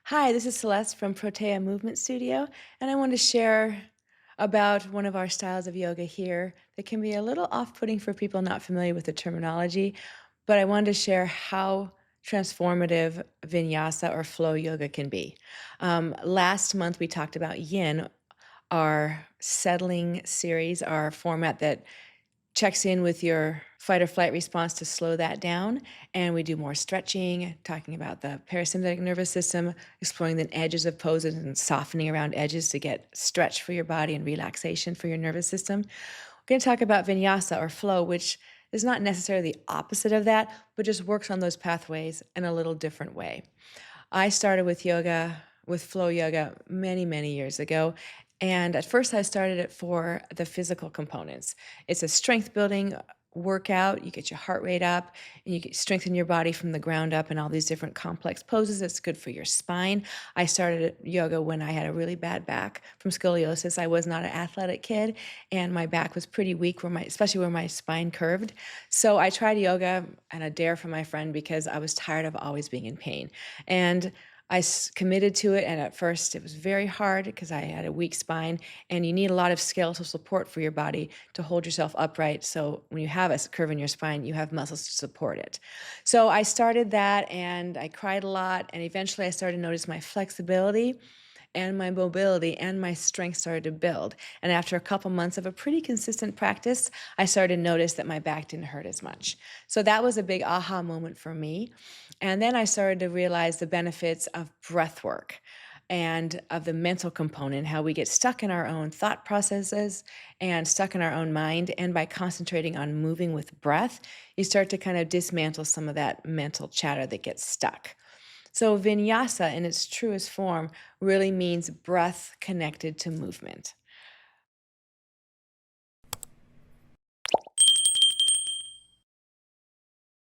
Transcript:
Hi, this is Celeste from Protea Movement Studio, and I want to share about one of our styles of yoga here that can be a little off-putting for people not familiar with the terminology, but I wanted to share how transformative Vinyasa or flow yoga can be. Last month we talked about Yin, our settling series, our format that checks in with your fight or flight response to slow that down. And we do more stretching, talking about the parasympathetic nervous system, exploring the edges of poses and softening around edges to get stretch for your body and relaxation for your nervous system. We're going to talk about vinyasa or flow, which is not necessarily the opposite of that, but just works on those pathways in a little different way. I started with yoga, with flow yoga, many, many years ago. And at first, I started it for the physical components. It's a strength building workout. You get your heart rate up and strengthen your body from the ground up in all these different complex poses. It's good for your spine. I started yoga when I had a really bad back from scoliosis. I was not an athletic kid, and my back was pretty weak, especially where my spine curved. So I tried yoga and a dare from my friend because I was tired of always being in pain. And committed to it, and at first it was very hard because I had a weak spine, and you need a lot of skeletal support for your body to hold yourself upright. So when you have a curve in your spine, you have muscles to support it. So I started that, and I cried a lot, and eventually I started to notice my flexibility and my mobility and my strength started to build. And after a couple months of a pretty consistent practice, I started to notice that my back didn't hurt as much. So that was a big aha moment for me. And then I started to realize the benefits of breath work and of the mental component, how we get stuck in our own thought processes and stuck in our own mind. And by concentrating on moving with breath, you start to kind of dismantle some of that mental chatter that gets stuck. So, vinyasa in its truest form really means breath connected to movement.